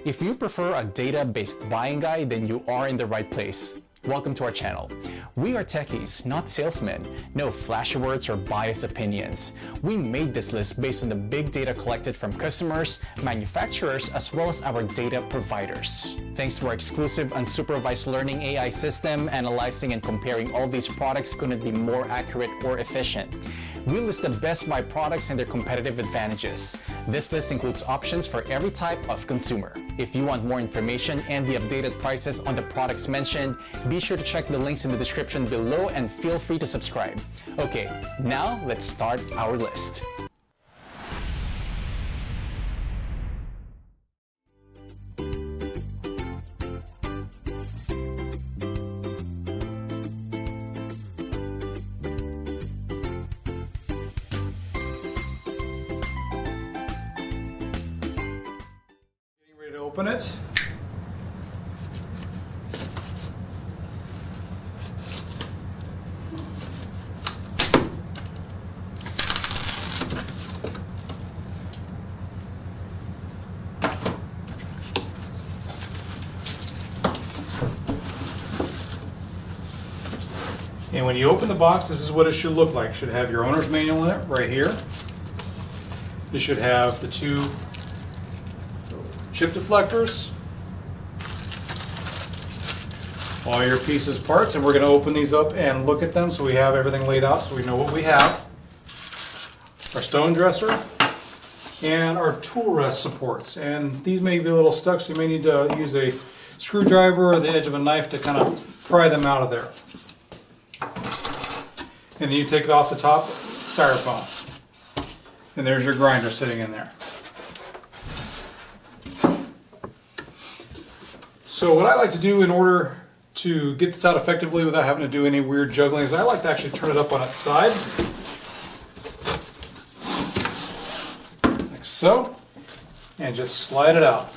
If you prefer a data-based buying guide, then you are in the right place. Welcome to our channel. We are techies, not salesmen. No flashy words or biased opinions. We made this list based on the big data collected from customers, manufacturers, as well as our data providers. Thanks to our exclusive unsupervised learning AI system, analyzing and comparing all these products couldn't be more accurate or efficient. We list the best buy products and their competitive advantages. This list includes options for every type of consumer. If you want more information and the updated prices on the products mentioned, be sure to check the links in the description below and feel free to subscribe. Okay, now let's start our list. Open it. And when you open the box, this is what it should look like. It should have your owner's manual in it right here. You should have the two chip deflectors, all your pieces, parts, and we're going to open these up and look at them so we have everything laid out so we know what we have. Our stone dresser and our tool rest supports, and these may be a little stuck, so you may need to use a screwdriver or the edge of a knife to kind of pry them out of there. And then you take it off the top styrofoam, and there's your grinder sitting in there. So what I like to do in order to get this out effectively without having to do any weird juggling is I like to actually turn it up on its side, like so, and just slide it out.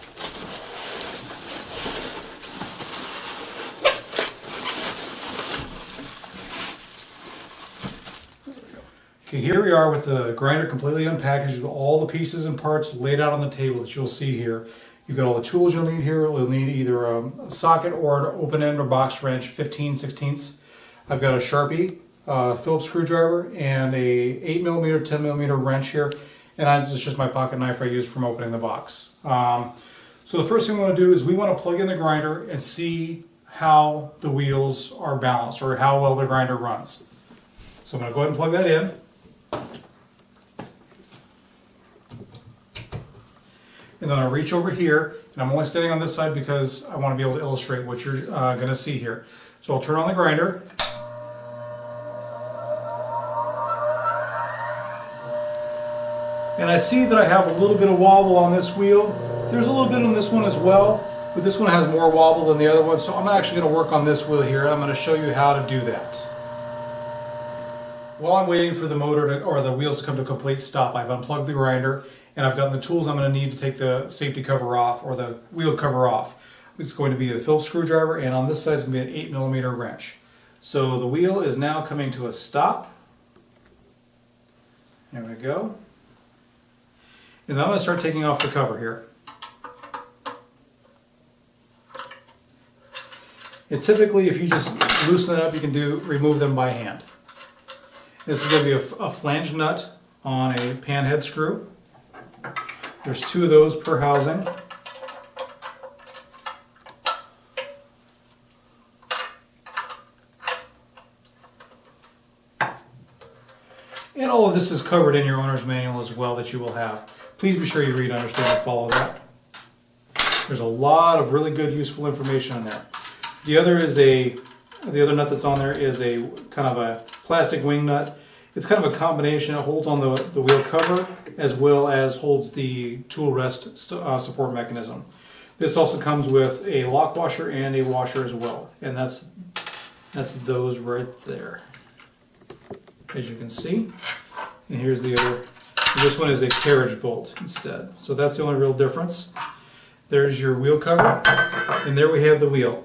Okay, here we are with the grinder completely unpackaged with all the pieces and parts laid out on the table that you'll see here. You've got all the tools you'll need here. You'll need either a socket or an open end or box wrench, 15/16. I've got a Sharpie Phillips screwdriver and a 8mm, 10mm wrench here. And it's just my pocket knife I use from opening the box. So the first thing we want to do is we want to plug in the grinder and see how the wheels are balanced or how well the grinder runs. So I'm going to go ahead and plug that in. And then I'll reach over here, and I'm only standing on this side because I want to be able to illustrate what you're going to see here. So I'll turn on the grinder. And I see that I have a little bit of wobble on this wheel. There's a little bit on this one as well, but this one has more wobble than the other one, so I'm actually going to work on this wheel here, and I'm going to show you how to do that. While I'm waiting for the motor or the wheels to come to a complete stop, I've unplugged the grinder, and I've gotten the tools I'm going to need to take the safety cover off or the wheel cover off. It's going to be the Phillips screwdriver, and on this side is going to be an 8mm wrench. So the wheel is now coming to a stop. There we go. And then I'm going to start taking off the cover here. And typically, if you just loosen it up, you can remove them by hand. This is going to be a flange nut on a pan head screw. There's two of those per housing. And all of this is covered in your owner's manual as well that you will have. Please be sure you read, understand, and follow that. There's a lot of really good, useful information in there. The other nut that's on there is a kind of a plastic wing nut. It's kind of a combination. It holds on the wheel cover as well as holds the tool rest support mechanism. This also comes with a lock washer and a washer as well. And that's those right there, as you can see. And here's the other. This one is a carriage bolt instead. So that's the only real difference. There's your wheel cover, and there we have the wheel.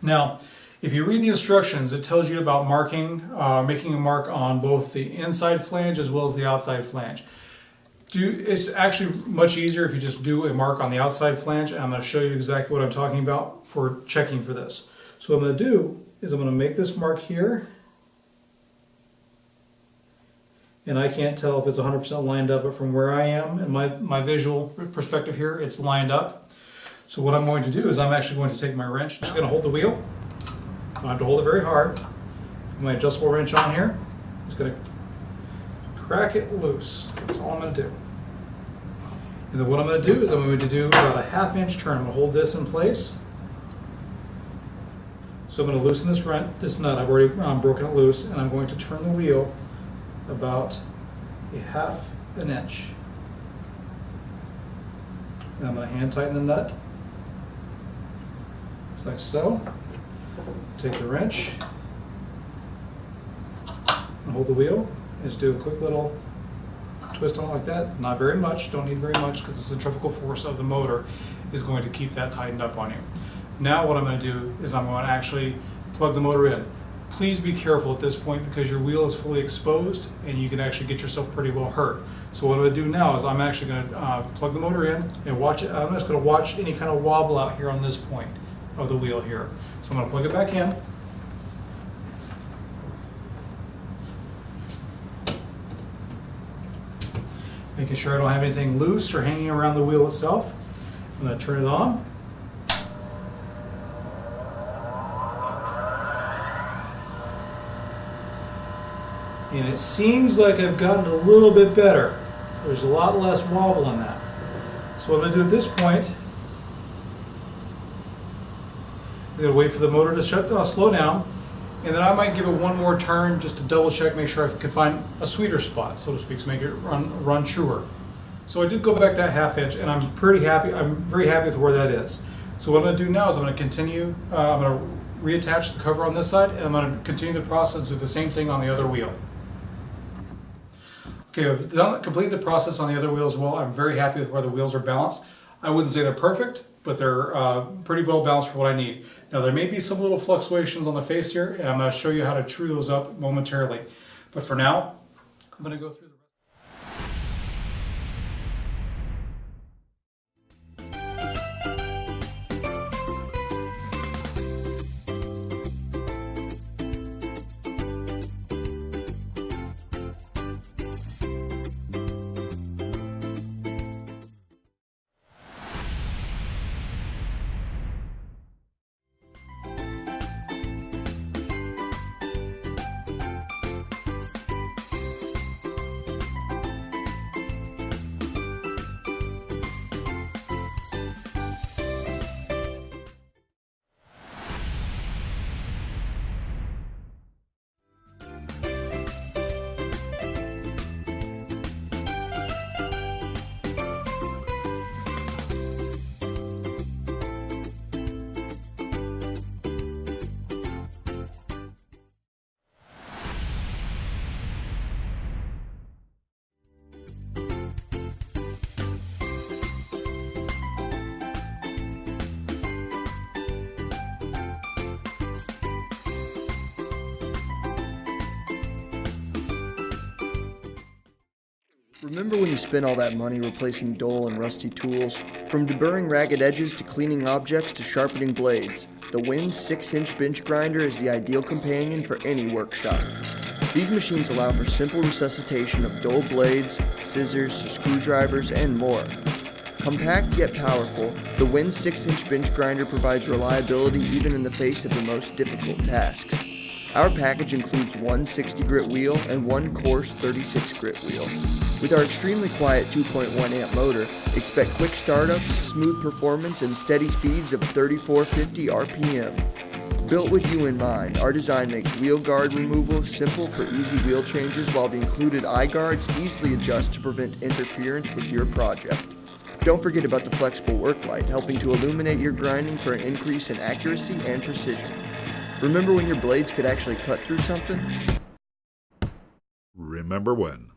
Now, if you read the instructions, it tells you about marking, making a mark on both the inside flange as well as the outside flange. It's actually much easier if you just do a mark on the outside flange, and I'm going to show you exactly what I'm talking about for checking for this. So what I'm going to do is I'm going to make this mark here, and I can't tell if it's 100% lined up, but from where I am and my visual perspective here, it's lined up. So what I'm going to do is I'm actually going to take my wrench, I'm just going to hold the wheel. I don't have to hold it very hard. Put my adjustable wrench on here. I'm just going to crack it loose. That's all I'm going to do. And then what I'm going to do is I'm going to do about a 1/2 inch turn. I'm going to hold this in place. So I'm going to loosen this nut. I've already broken it loose, and I'm going to turn the wheel about a 1/2 inch. And I'm going to hand tighten the nut, just like so. Take the wrench and hold the wheel. Just do a quick little twist on it like that. Not very much, don't need very much, because the centrifugal force of the motor is going to keep that tightened up on you. Now what I'm going to do is I'm going to actually plug the motor in. Please be careful at this point because your wheel is fully exposed and you can actually get yourself pretty well hurt. So what I'm going to do now is I'm actually going to plug the motor in and watch it. I'm just going to watch any kind of wobble out here on this point of the wheel here. So I'm going to plug it back in. Making sure I don't have anything loose or hanging around the wheel itself. I'm going to turn it on. And it seems like I've gotten a little bit better. There's a lot less wobble in that. So what I'm going to do at this point, I'm going to wait for the motor to slow down, and then I might give it one more turn just to double check, make sure I can find a sweeter spot, so to speak, to make it run truer. So I did go back that 1/2 inch, and I'm pretty happy. I'm very happy with where that is. So what I'm going to do now is I'm going to continue. I'm going to reattach the cover on this side, and I'm going to continue the process, do the same thing on the other wheel. Okay, I've completed the process on the other wheel as well. I'm very happy with where the wheels are balanced. I wouldn't say they're perfect, but they're pretty well balanced for what I need. Now there may be some little fluctuations on the face here, and I'm going to show you how to true those up momentarily. But for now, I'm going to go through the Remember when you spent all that money replacing dull and rusty tools? From deburring ragged edges to cleaning objects to sharpening blades, the WIN 6-inch bench grinder is the ideal companion for any workshop. These machines allow for simple resuscitation of dull blades, scissors, screwdrivers, and more. Compact yet powerful, the WIN 6-inch bench grinder provides reliability even in the face of the most difficult tasks. Our package includes one 60 grit wheel and one coarse 36 grit wheel. With our extremely quiet 2.1 amp motor, expect quick startups, smooth performance, and steady speeds of 3450 RPM. Built with you in mind, our design makes wheel guard removal simple for easy wheel changes, while the included eye guards easily adjust to prevent interference with your project. Don't forget about the flexible work light, helping to illuminate your grinding for an increase in accuracy and precision. Remember when your blades could actually cut through something? Remember when?